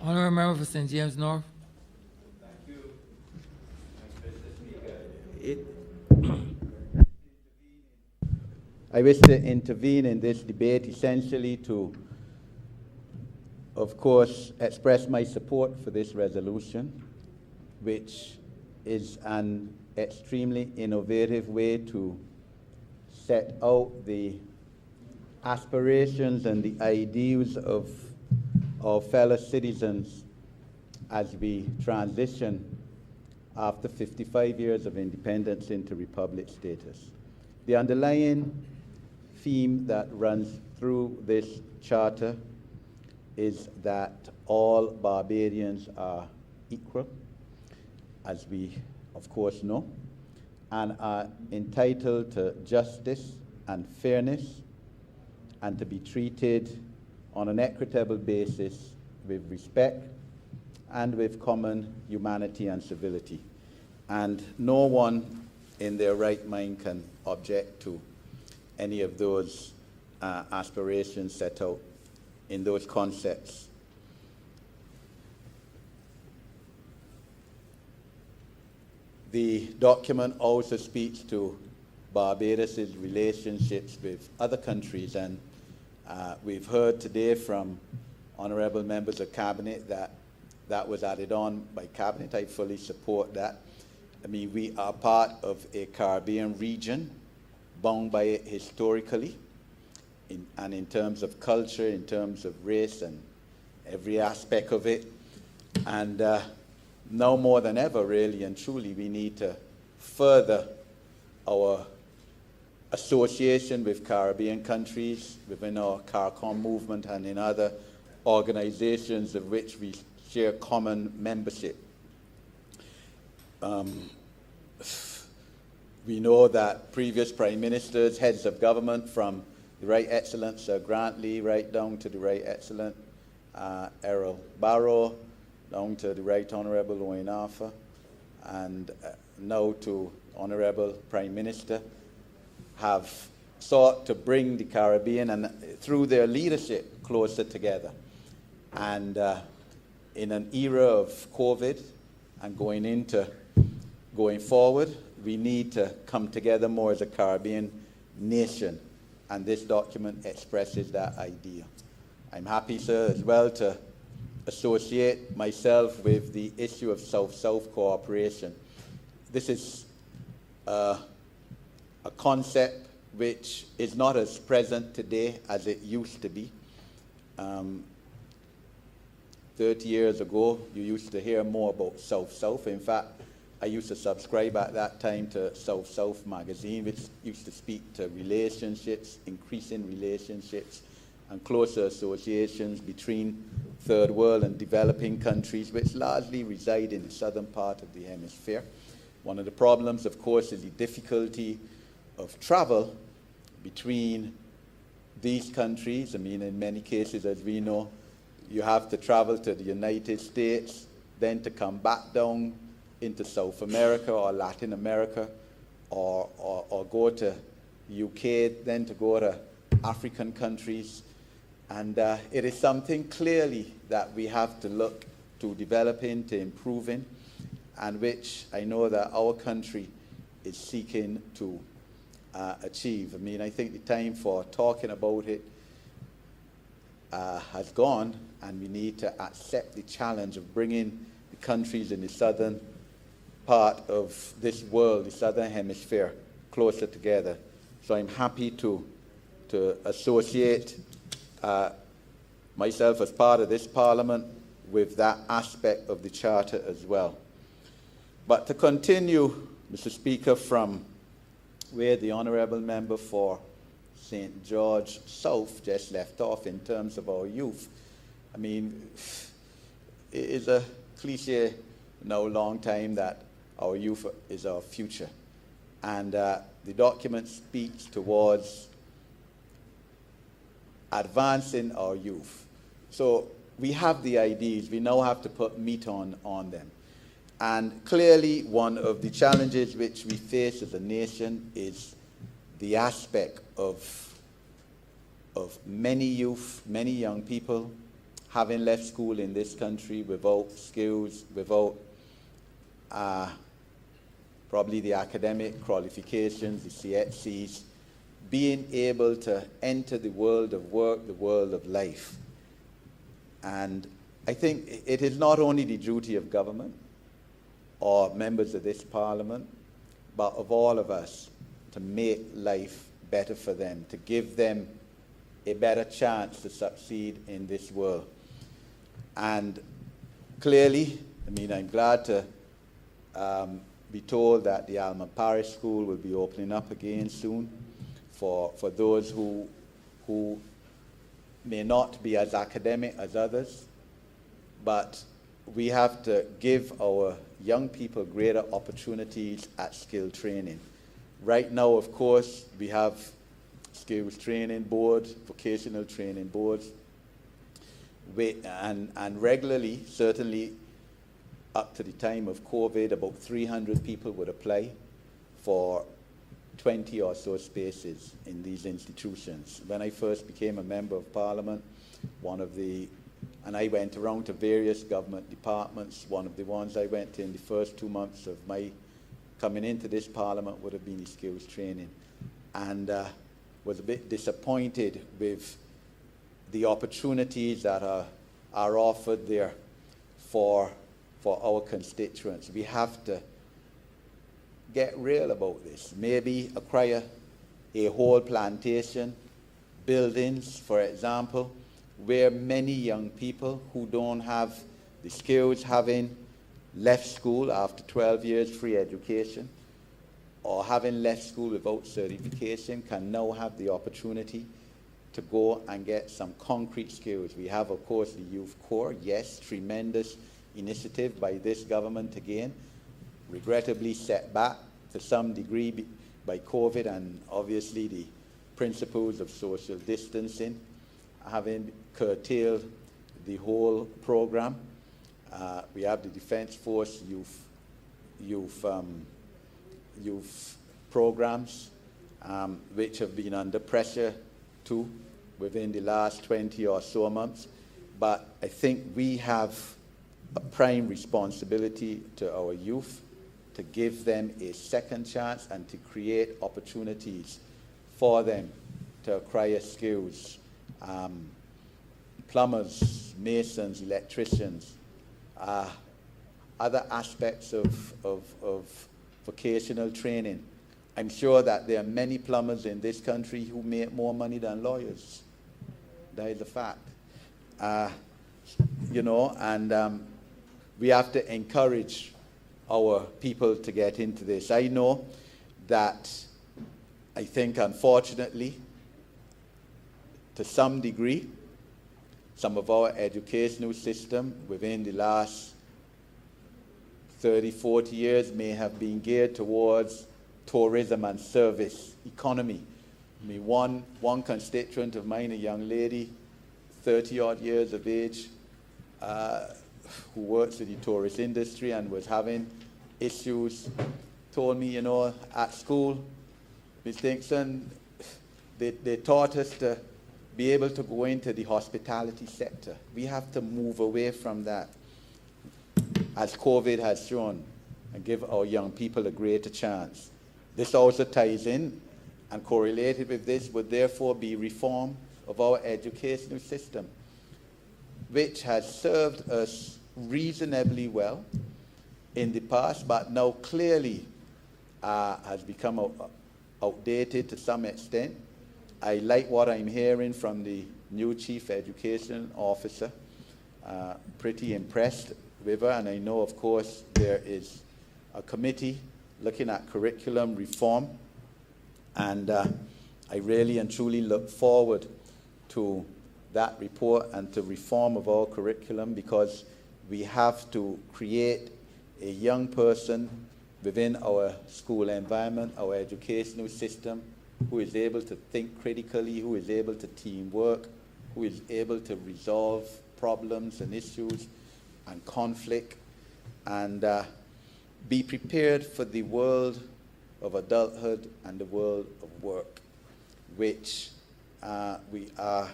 Honourable Member for St. James North. Thank you, Mr. Speaker. I wish to intervene in this debate essentially to, of course, express my support for this resolution, which is an extremely innovative way to set out the aspirations and the ideals of our fellow citizens as we transition after 55 years of independence into republic status. The underlying theme that runs through this charter is that all Barbadians are equal, as we of course know, and are entitled to justice and fairness, and to be treated on an equitable basis with respect and with common humanity and civility. And no one in their right mind can object to any of those aspirations set out in those concepts. The document also speaks to Barbados' relationships with other countries, and we've heard today from honourable members of Cabinet that was added on by Cabinet. I fully support that. I mean, we are part of a Caribbean region bound by it historically, and in terms of culture, in terms of race, and every aspect of it. And now more than ever, really and truly, we need to further our association with Caribbean countries within our CARICOM movement and in other organizations of which we share common membership. We know that previous prime ministers, heads of government, from the Right Excellent Sir Grant Lee right down to the Right Excellent Errol Barrow, down to the Right Honourable Owen Arthur, and now to Honourable Prime Minister, have sought to bring the Caribbean, and through their leadership, closer together. And in an era of COVID and going forward, we need to come together more as a Caribbean nation, and this document expresses that idea. I'm happy, sir, as well to associate myself with the issue of South-South cooperation. This is a concept which is not as present today as it used to be. 30 years ago, you used to hear more about South-South. In fact, I used to subscribe at that time to South-South magazine, which used to speak to relationships, increasing relationships, and closer associations between third world and developing countries, which largely reside in the southern part of the hemisphere. One of the problems, of course, is the difficulty of travel between these countries. I mean, in many cases, as we know, you have to travel to the United States, then to come back down into South America or Latin America, or go to UK, then to go to African countries. And it is something clearly that we have to look to developing, to improving, and which I know that our country is seeking to achieve. I mean, I think the time for talking about it has gone, and we need to accept the challenge of bringing the countries in the southern part of this world, the southern hemisphere, closer together. So I'm happy to associate myself as part of this Parliament with that aspect of the Charter as well. But to continue, Mr. Speaker, from where the Honourable Member for St. George South just left off in terms of our youth, I mean, it is a cliche now, long time, that our youth is our future. And the document speaks towards advancing our youth. So we have the ideas, we now have to put meat on them. And clearly one of the challenges which we face as a nation is the aspect of many youth, many young people having left school in this country without skills, without probably the academic qualifications, the CHCs, being able to enter the world of work, the world of life. And I think it is not only the duty of government or members of this parliament, but of all of us to make life better for them, to give them a better chance to succeed in this world. And clearly, I'm glad to be told that the Alma Parish School will be opening up again soon for those who may not be as academic as others, but we have to give our young people greater opportunities at skill training. Right now, of course, we have skills training boards, vocational training boards, and regularly, certainly up to the time of COVID, about 300 people would apply for 20 or so spaces in these institutions. When I first became a member of Parliament, and I went around to various government departments. One of the ones I went to in the first 2 months of my coming into this Parliament would have been the skills training, and was a bit disappointed with the opportunities that are offered there for our constituents. We have to get real about this. Maybe acquire a whole plantation, buildings, for example, where many young people who don't have the skills, having left school after 12 years free education, or having left school without certification, can now have the opportunity to go and get some concrete skills. We have, of course, the Youth Corps. Yes, tremendous initiative by this government again, regrettably set back to some degree by COVID and obviously the principles of social distancing, having curtailed the whole program. We have the Defence Force youth programs, which have been under pressure too within the last 20 or so months. But I think we have a prime responsibility to our youth to give them a second chance and to create opportunities for them to acquire skills. Plumbers, masons, electricians, other aspects of vocational training. I'm sure that there are many plumbers in this country who make more money than lawyers. That is a fact. And we have to encourage our people to get into this. I know that, I think unfortunately, to some degree, some of our educational system within the last 30, 40 years may have been geared towards tourism and service economy. One constituent of mine, a young lady, 30-odd years of age, who works in the tourist industry and was having issues, told me, at school, Ms. Hinkson, they taught us to be able to go into the hospitality sector. We have to move away from that, as COVID has shown, and give our young people a greater chance. This also ties in, and correlated with this would therefore be reform of our educational system, which has served us reasonably well in the past, but now clearly has become outdated to some extent. I like what I'm hearing from the new Chief Education Officer. Pretty impressed with her, and I know, of course, there is a committee looking at curriculum reform, and I really and truly look forward to that report and to reform of our curriculum, because we have to create a young person within our school environment, our educational system, who is able to think critically, who is able to teamwork, who is able to resolve problems and issues and conflict, and be prepared for the world of adulthood and the world of work, which we are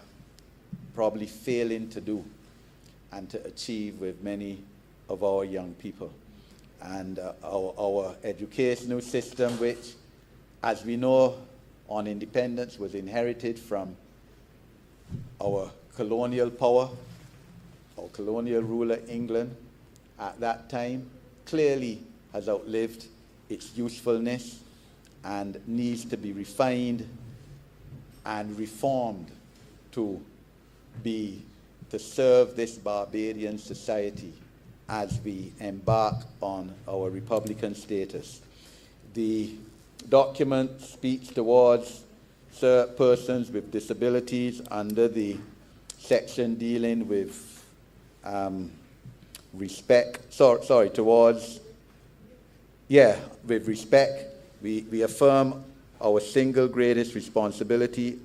probably failing to do. and to achieve with many of our young people. And our educational system, which, as we know, on independence was inherited from our colonial power, our colonial ruler England at that time, clearly has outlived its usefulness and needs to be refined and reformed to serve this barbarian society as we embark on our republican status. The document speaks towards persons with disabilities under the section dealing with with respect. We affirm our single greatest responsibility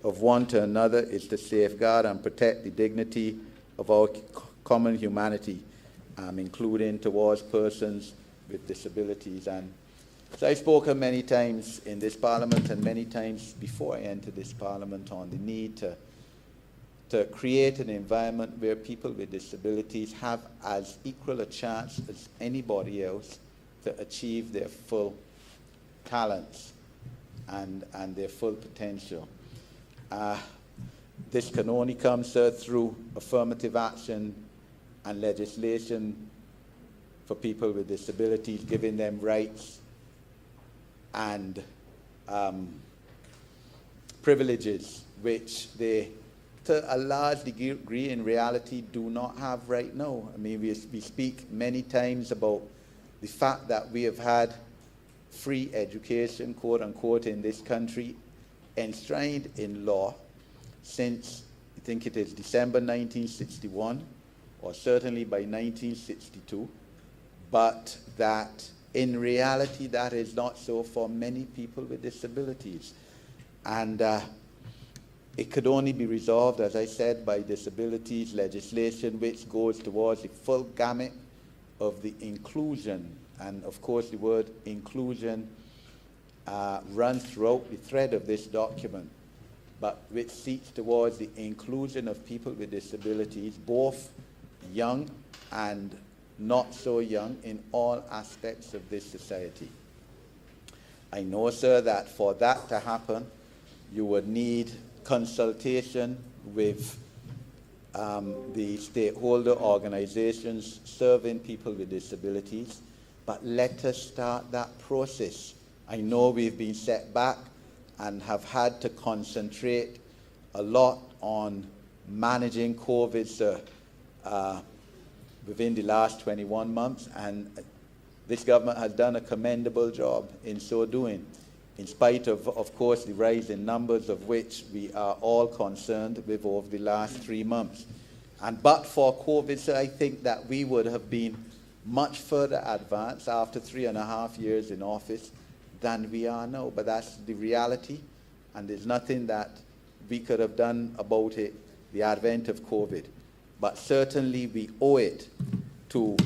of one to another is to safeguard and protect the dignity of our common humanity, including towards persons with disabilities. And so I've spoken many times in this Parliament and many times before I entered this Parliament on the need to create an environment where people with disabilities have as equal a chance as anybody else to achieve their full talents and their full potential. This can only come, sir, through affirmative action and legislation for people with disabilities, giving them rights and privileges which they, to a large degree in reality, do not have right now. I mean, we speak many times about the fact that we have had free education, quote unquote, in this country, enshrined in law since, I think it is December 1961, or certainly by 1962, but that in reality that is not so for many people with disabilities. And it could only be resolved, as I said, by disabilities legislation, which goes towards the full gamut of the inclusion. And of course the word inclusion runs throughout the thread of this document, but which seeks towards the inclusion of people with disabilities, both young and not so young, in all aspects of this society. I know, sir, that for that to happen, you would need consultation with the stakeholder organizations serving people with disabilities, but let us start that process. I know we've been set back and have had to concentrate a lot on managing COVID, sir, within the last 21 months, and this government has done a commendable job in so doing, in spite of course, the rise in numbers of which we are all concerned with over the last 3 months. And but for COVID, sir, I think that we would have been much further advanced after 3.5 years in office than we are now. But that's the reality, and there's nothing that we could have done about it, the advent of COVID. But certainly we owe it to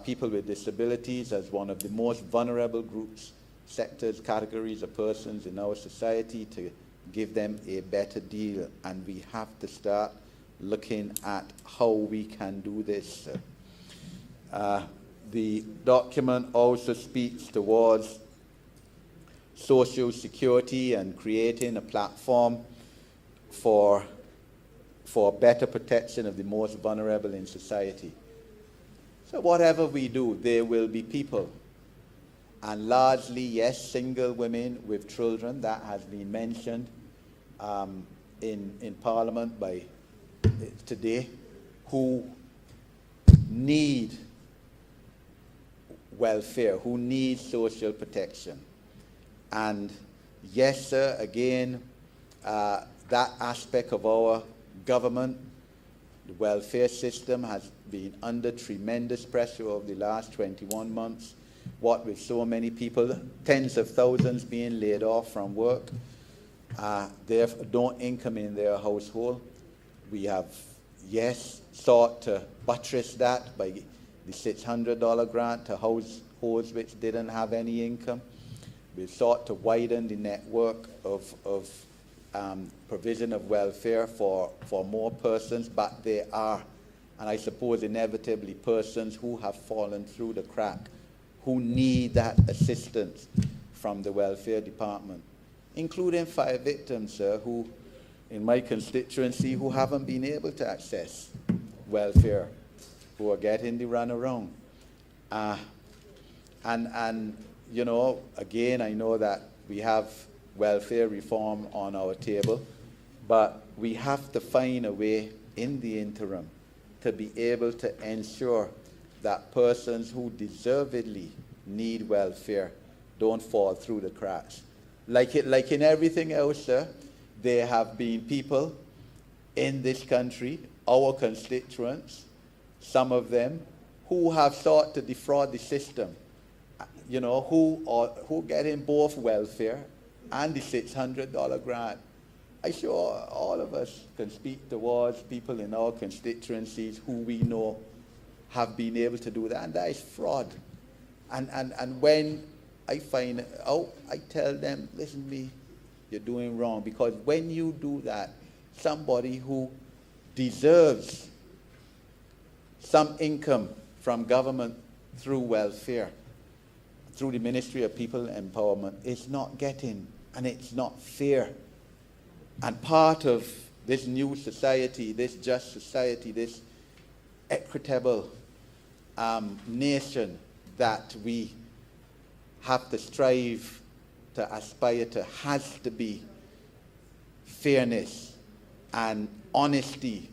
people with disabilities as one of the most vulnerable groups, sectors, categories of persons in our society to give them a better deal. And we have to start looking at how we can do this. The document also speaks towards social security and creating a platform for better protection of the most vulnerable in society. So whatever we do, there will be people, and largely, yes, single women with children, that has been mentioned in Parliament by today, who need welfare, who need social protection. And yes, sir, again, that aspect of our government, the welfare system, has been under tremendous pressure over the last 21 months. What with so many people, tens of thousands being laid off from work, they have no income in their household. We have, yes, sought to buttress that by the $600 grant to households which didn't have any income. We've sought to widen the network of provision of welfare for more persons, but there are and I suppose inevitably persons who have fallen through the crack, who need that assistance from the welfare department, including 5 victims, sir, who, in my constituency, who haven't been able to access welfare, who are getting the runaround. And you know, again, I know that we have welfare reform on our table, but we have to find a way in the interim to be able to ensure that persons who deservedly need welfare don't fall through the cracks. Like in everything else, sir, there have been people in this country, our constituents, some of them, who have sought to defraud the system, you know, who get in both welfare and the $600 grant. I'm sure all of us can speak towards people in our constituencies who we know have been able to do that, and that is fraud. And when I find out, I tell them, listen to me, you're doing wrong, because when you do that, somebody who deserves some income from government through welfare, through the Ministry of People Empowerment, is not getting, and it's not fair. And part of this new society, this just society, this equitable nation that we have to strive to aspire to, has to be fairness and honesty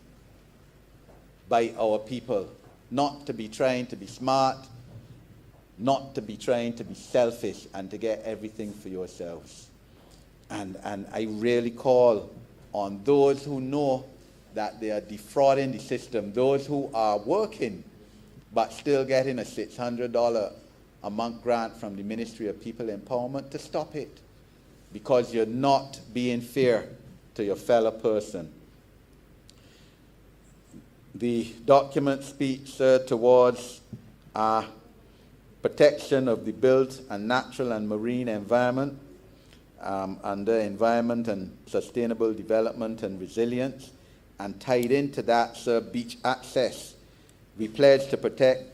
by our people, not to be trying to be smart, not to be trying to be selfish and to get everything for yourselves. And I really call on those who know that they are defrauding the system, those who are working but still getting a $600 a month grant from the Ministry of People Empowerment, to stop it, because you're not being fair to your fellow person. The document speaks towards protection of the built and natural and marine environment, under environment and sustainable development and resilience, and tied into that, sir, beach access. We pledge to protect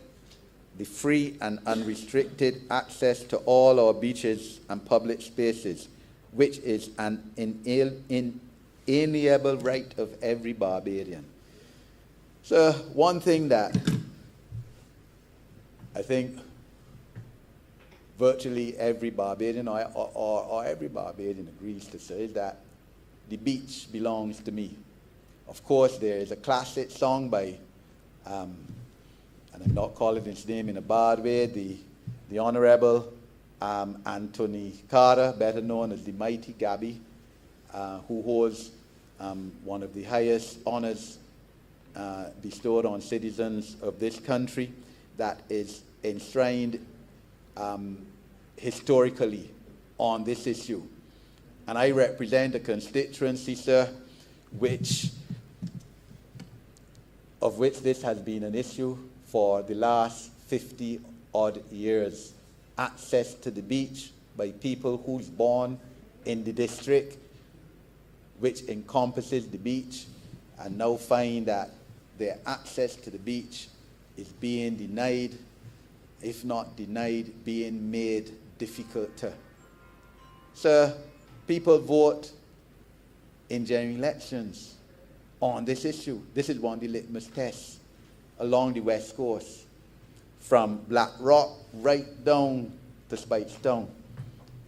the free and unrestricted access to all our beaches and public spaces, which is an inalienable right of every Barbadian. So one thing that I think virtually every Barbadian or every Barbadian agrees to say is that the beach belongs to me. Of course, there is a classic song by, and I'm not calling his name in a bad way, the Honourable Anthony Carter, better known as the Mighty Gabby, who holds one of the highest honours bestowed on citizens of this country, that is enshrined historically on this issue. And I represent a constituency, sir, of which this has been an issue for the last 50 odd years. Access to the beach by people who's born in the district which encompasses the beach, and now find that their access to the beach is being denied, if not denied, being made difficult to. Sir, people vote in general elections on this issue. This is one of the litmus tests along the West Coast, from Black Rock right down to Speightstown.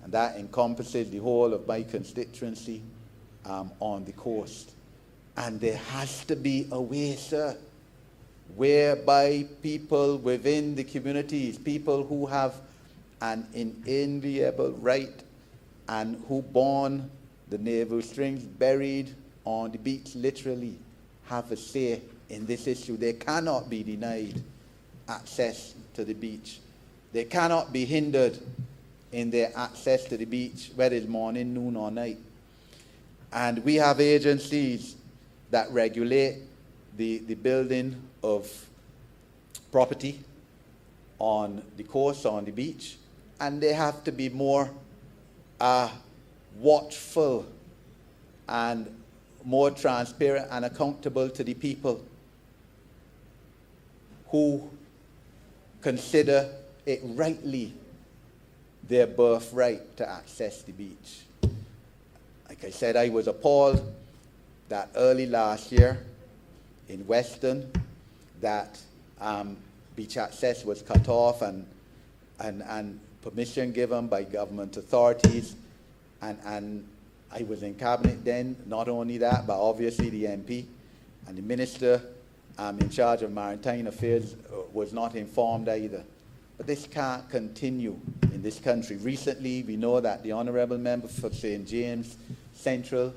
And that encompasses the whole of my constituency on the coast. And there has to be a way, sir, whereby people within the communities, people who have an inalienable right and who born the navel strings buried on the beach, literally have a say in this issue. They cannot be denied access to the beach. They cannot be hindered in their access to the beach, whether it's morning, noon, or night. And we have agencies that regulate the building of property on the coast, on the beach, and they have to be more watchful and more transparent and accountable to the people. who consider it rightly their birthright to access the beach. Like I said, I was appalled that early last year in Western that beach access was cut off and permission given by government authorities. And I was in cabinet then. Not only that, but obviously the MP and the minister in charge of maritime affairs was not informed either. But this can't continue in this country. Recently, we know that the Honourable Member for St. James Central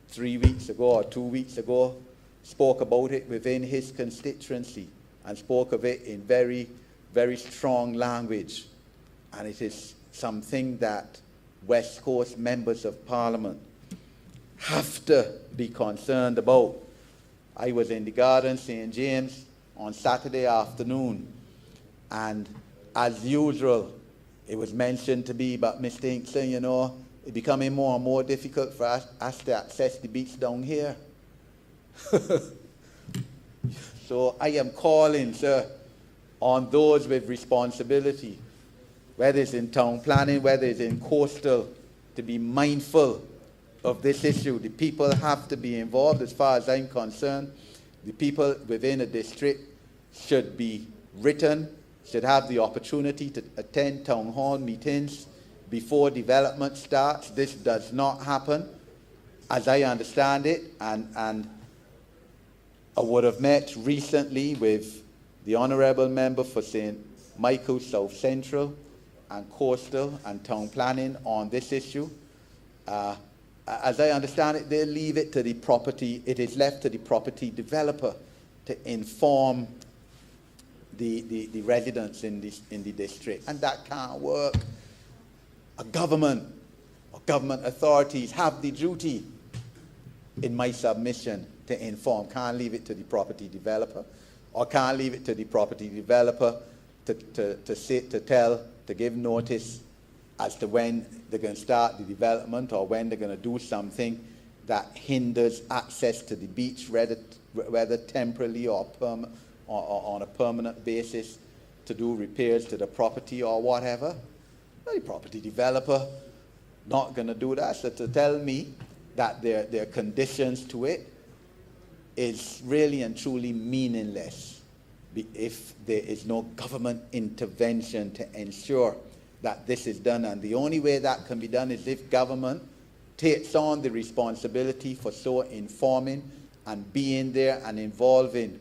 3 weeks ago or 2 weeks ago spoke about it within his constituency and spoke of it in very, very strong language. And it is something that West Coast members of Parliament have to be concerned about. I was in the Garden, St. James, on Saturday afternoon, and as usual, it was mentioned to be, but Mr. Hinkson, you know, it's becoming more and more difficult for us to access the beach down here. So I am calling, sir, on those with responsibility, whether it's in town planning, whether it's in coastal, to be mindful of this issue. The people have to be involved as far as I'm concerned. The people within a district should be written, should have the opportunity to attend town hall meetings before development starts. This does not happen, as I understand it, and I would have met recently with the Honourable Member for St. Michael South Central and Coastal and Town Planning on this issue. As I understand it, they leave it to the property, it is left to the property developer to inform the residents in the district, and that can't work. A government or government authorities have the duty, in my submission, to inform. Can't leave it to the property developer, or can't leave it to the property developer to give notice as to when they're going to start the development or when they're going to do something that hinders access to the beach, whether temporarily or on a permanent basis, to do repairs to the property or whatever. The property developer not going to do that. So to tell me that there are conditions to it is really and truly meaningless if there is no government intervention to ensure that this is done. And the only way that can be done is if government takes on the responsibility for so informing and being there and involving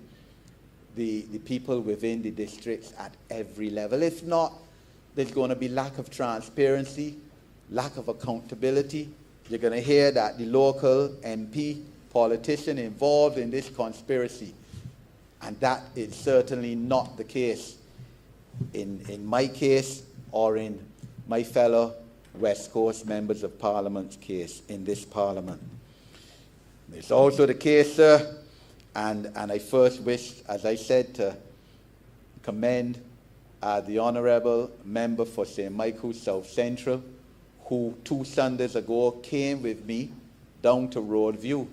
the people within the districts at every level. If not, there's going to be lack of transparency, lack of accountability. You're going to hear that the local MP, politician involved in this conspiracy. And that is certainly not the case in my case or in my fellow West Coast members of Parliament's case in this Parliament. It's also the case, sir, and I first wish, as I said, to commend the Honourable Member for St. Michael South Central, who 2 Sundays ago came with me down to Roadview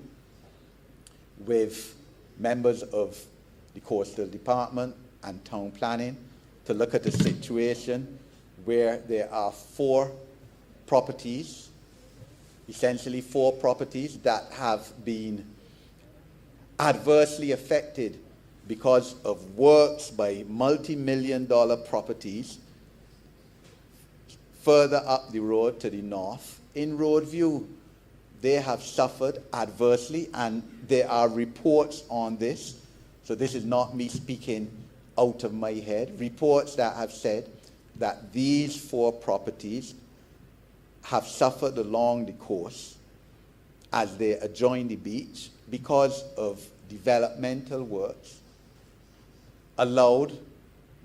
with members of the Coastal Department and Town Planning to look at the situation where there are 4 properties, essentially 4 properties that have been adversely affected because of works by multi-million-dollar properties further up the road to the north. In Roadview, they have suffered adversely, and there are reports on this. So this is not me speaking out of my head. Reports that have said that these 4 properties have suffered along the coast as they adjoin the beach because of developmental works allowed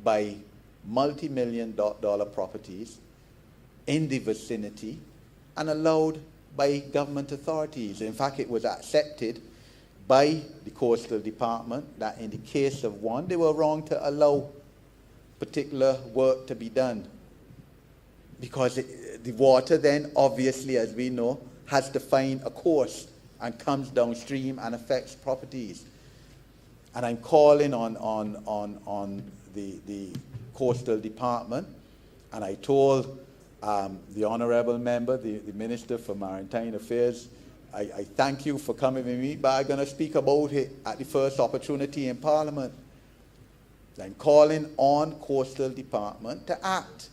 by multi-million-dollar properties in the vicinity and allowed by government authorities. In fact, it was accepted by the Coastal Department that in the case of one, they were wrong to allow particular work to be done because the water then, obviously, as we know, has to find a course and comes downstream and affects properties. And I'm calling on the Coastal Department, and I told the Honourable Member, the Minister for Maritime Affairs, I thank you for coming with me, but I'm going to speak about it at the first opportunity in Parliament. I'm calling on Coastal Department to act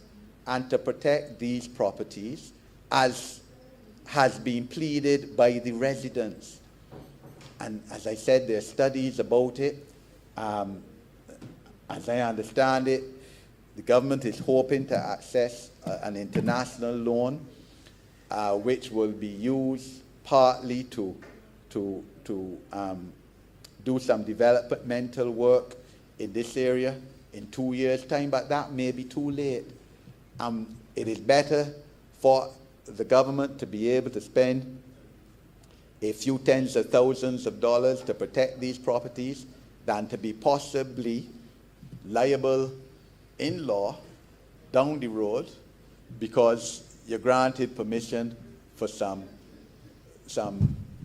and to protect these properties as has been pleaded by the residents. And as I said, there are studies about it. As I understand it, the government is hoping to access an international loan which will be used partly to do some developmental work in this area in 2 years' time, but that may be too late. It is better for the government to be able to spend a few tens of thousands of dollars to protect these properties than to be possibly liable in law down the road because you granted permission for some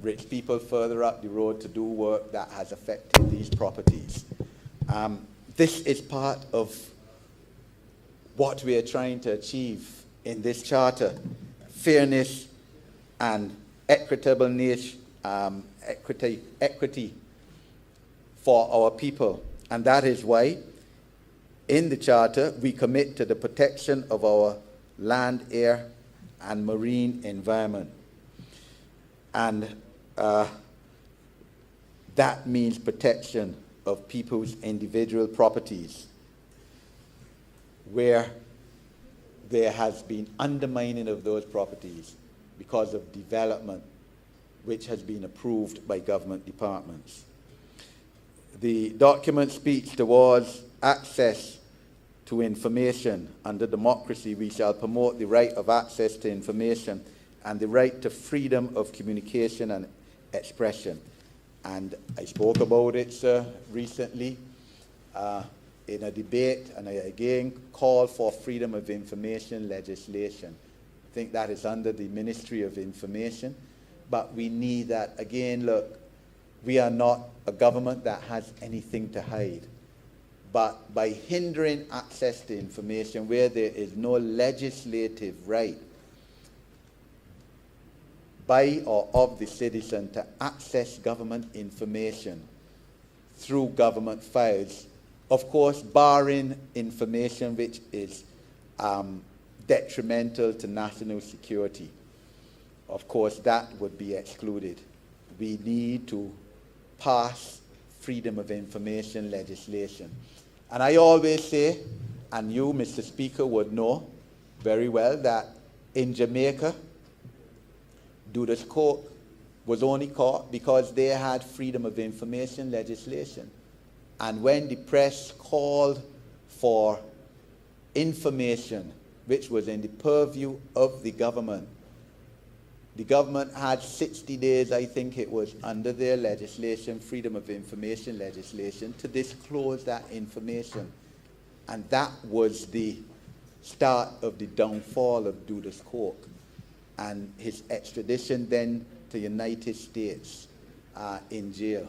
rich people further up the road to do work that has affected these properties. This is part of what we are trying to achieve in this charter: fairness and equitable equity for our people. And that is why in the charter we commit to the protection of our land, air, and marine environment. And that means protection of people's individual properties where there has been undermining of those properties because of development which has been approved by government departments. The document speaks towards access to information. Under democracy, we shall promote the right of access to information and the right to freedom of communication and expression. And I spoke about it, sir, recently in a debate, and I again call for freedom of information legislation. I think that is under the Ministry of Information, but we need that. Again, look, we are not a government that has anything to hide. But by hindering access to information where there is no legislative right by or of the citizen to access government information through government files, of course, barring information which is detrimental to national security, of course, that would be excluded. We need to pass freedom of information legislation. And I always say, and you, Mr. Speaker, would know very well that in Jamaica, Dudas Coke was only caught because they had freedom of information legislation. And when the press called for information which was in the purview of the government had 60 days, I think it was, under their legislation, freedom of information legislation, to disclose that information. And that was the start of the downfall of Dudas Coke and his extradition then to United States in jail.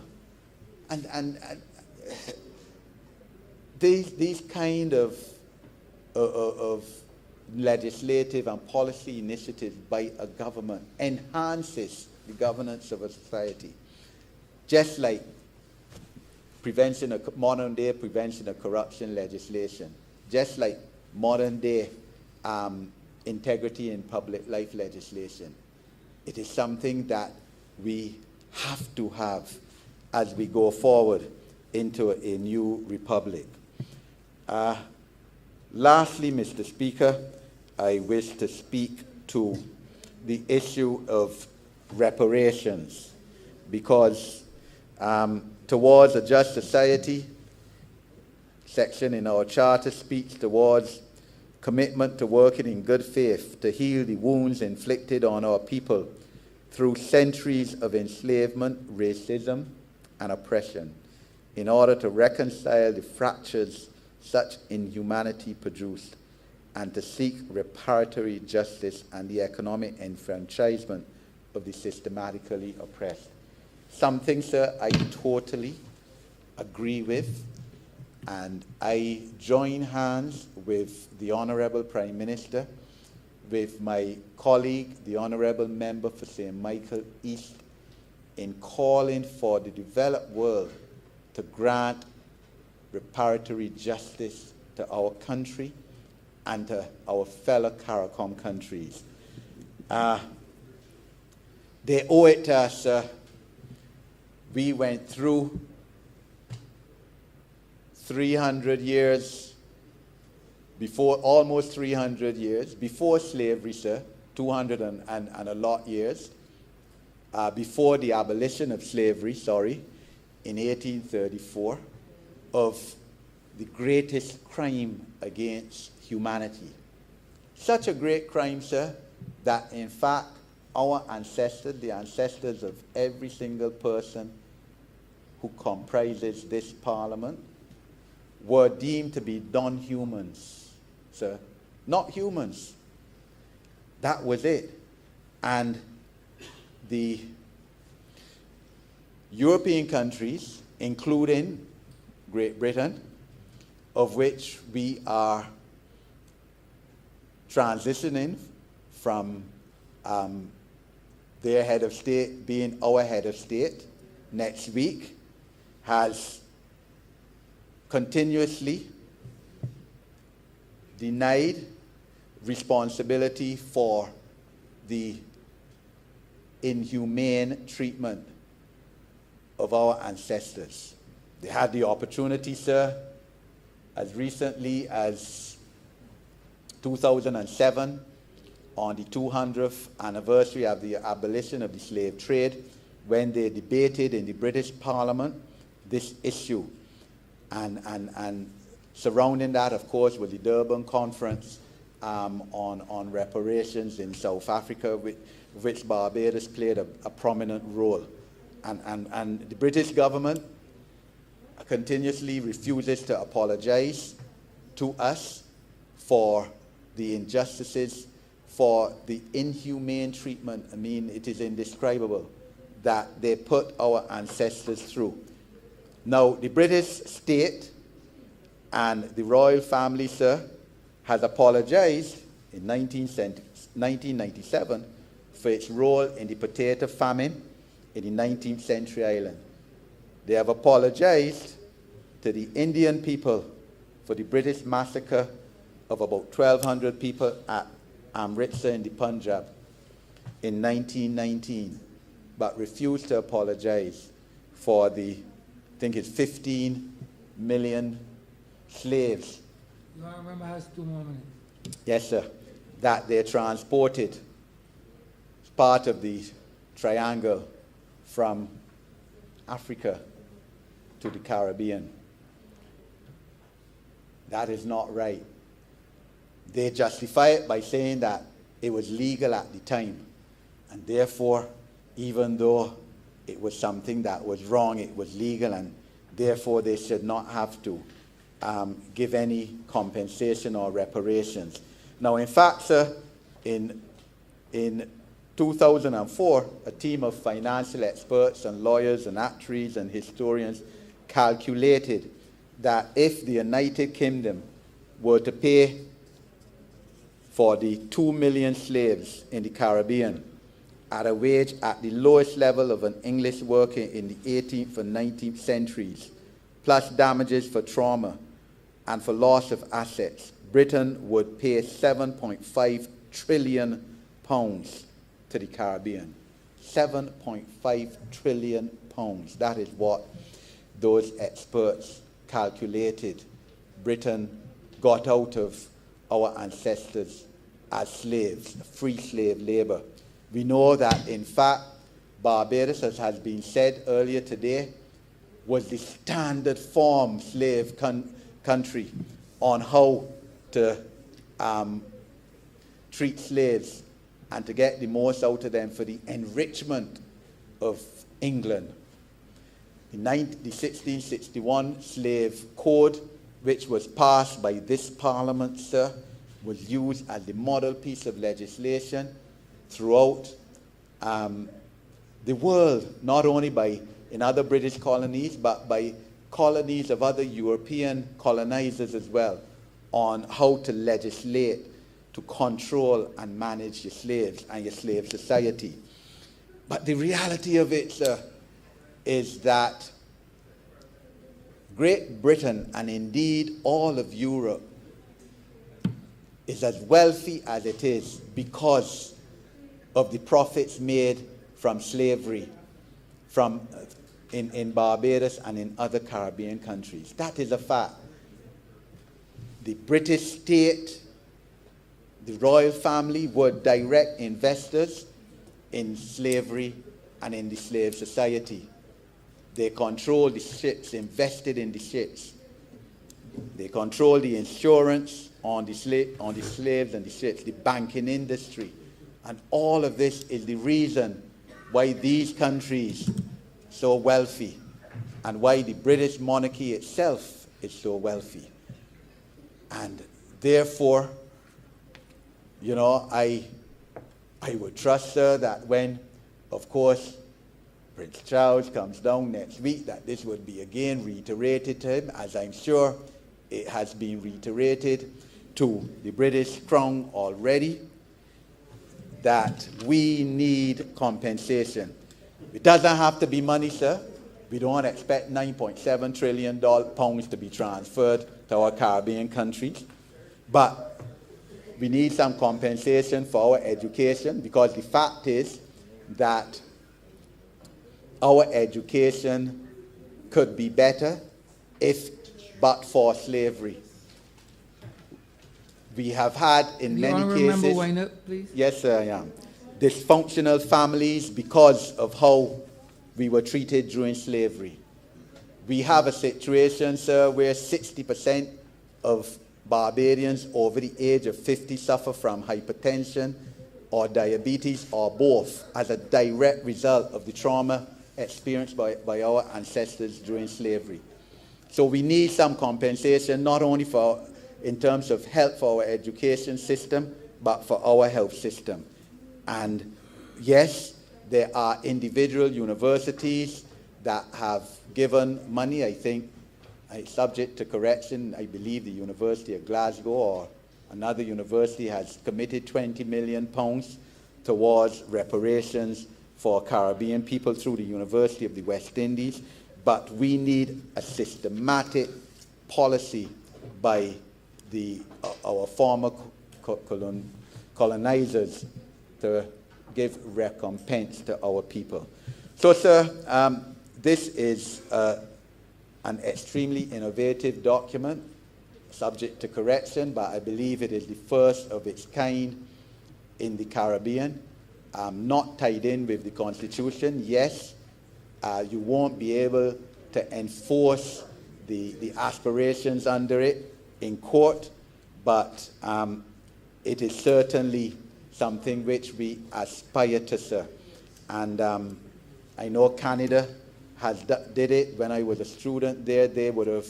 And these kind of legislative and policy initiatives by a government enhances the governance of a society. Just like modern day prevention of corruption legislation, just like modern day integrity in public life legislation. It is something that we have to have as we go forward into a new republic. Lastly, Mr. Speaker, I wish to speak to the issue of reparations, because towards a just society section in our charter speaks towards commitment to working in good faith to heal the wounds inflicted on our people through centuries of enslavement, racism, and oppression, in order to reconcile the fractures such inhumanity produced, and to seek reparatory justice and the economic enfranchisement of the systematically oppressed. Something, sir, I totally agree with, and I join hands with the Honourable Prime Minister, with my colleague, the Honourable Member for St. Michael East, in calling for the developed world to grant reparatory justice to our country and to our fellow CARICOM countries. They owe it to us. We went through 300 years before, almost 300 years, before slavery, sir, 200 and a lot years, before the abolition of slavery, in 1834, of the greatest crime against humanity. Such a great crime, sir, that in fact our ancestors, the ancestors of every single person who comprises this parliament, were deemed to be non-humans, sir. Not humans. That was it. And the European countries, including Great Britain, of which we are transitioning from their head of state being our head of state next week, has continuously denied responsibility for the inhumane treatment of our ancestors. They had the opportunity, sir, as recently as 2007, on the 200th anniversary of the abolition of the slave trade, when they debated in the British Parliament this issue. And surrounding that, of course, was the Durban Conference on reparations in South Africa, which Barbados played a prominent role. And the British government continuously refuses to apologize to us for the injustices, for the inhumane treatment. I mean, it is indescribable that they put our ancestors through. Now, the British state and the royal family, sir, has apologized in 1997 for its role in the potato famine in the 19th century island. They have apologized to the Indian people for the British massacre of about 1,200 people at Amritsar in the Punjab in 1919, but refused to apologize for the, I think it's 15 million slaves. You remember has 2 more minutes. Yes, sir. That they transported as part of the triangle from Africa to the Caribbean. That is not right. They justify it by saying that it was legal at the time, and therefore, even though it was something that was wrong, it was legal, and therefore they should not have to give any compensation or reparations. Now, in fact, sir, in 2004, a team of financial experts and lawyers and actuaries and historians calculated that if the United Kingdom were to pay for the 2 million slaves in the Caribbean at a wage at the lowest level of an English worker in the 18th and 19th centuries, plus damages for trauma and for loss of assets, Britain would pay £7.5 trillion to the Caribbean. £7.5 trillion. That is what those experts calculated Britain got out of our ancestors as slaves, free slave labor. We know that, in fact, Barbados, as has been said earlier today, was the standard form slave country on how to treat slaves and to get the most out of them for the enrichment of England. The 1661 Slave Code, which was passed by this Parliament, sir, was used as the model piece of legislation throughout the world, not only in other British colonies, but by colonies of other European colonizers as well on how to legislate to control and manage your slaves and your slave society. But the reality of it, sir, is that Great Britain, and indeed all of Europe, is as wealthy as it is because of the profits made from slavery in Barbados and in other Caribbean countries. That is a fact. The British state, the royal family, were direct investors in slavery and in the slave society. They controlled the ships, invested in the ships. They controlled the insurance on the slaves and the ships, the banking industry. And all of this is the reason why these countries are so wealthy and why the British monarchy itself is so wealthy. And therefore, you know, I would trust, sir, that when, of course, Prince Charles comes down next week, that this would be again reiterated to him, as I'm sure it has been reiterated to the British Crown already, that we need compensation. It doesn't have to be money, sir. We don't expect $9.7 trillion to be transferred to our Caribbean countries. But we need some compensation for our education, because the fact is that our education could be better but for slavery. We have had, in many cases, Member wind up, please. yes, sir, I am, dysfunctional families because of how we were treated during slavery. We have a situation, sir, where 60% of Barbadians over the age of 50 suffer from hypertension or diabetes or both as a direct result of the trauma experienced by our ancestors during slavery. So we need some compensation, not only in terms of help for our education system, but for our health system. And yes, there are individual universities that have given money. I think, subject to correction, I believe the University of Glasgow or another university has committed £20 million towards reparations for Caribbean people through the University of the West Indies. But we need a systematic policy by our former colonizers to give recompense to our people. So, sir, this is an extremely innovative document, subject to correction, but I believe it is the first of its kind in the Caribbean, not tied in with the Constitution. Yes, you won't be able to enforce the aspirations under it in court, but it is certainly something which we aspire to, sir. And I know Canada did it. When I was a student there, they would have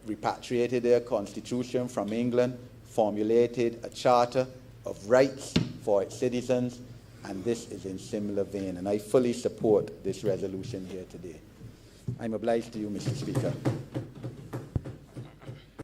repatriated their constitution from England, formulated a charter of rights for its citizens, and this is in similar vein. And I fully support this resolution here today. I'm obliged to you, Mr. Speaker.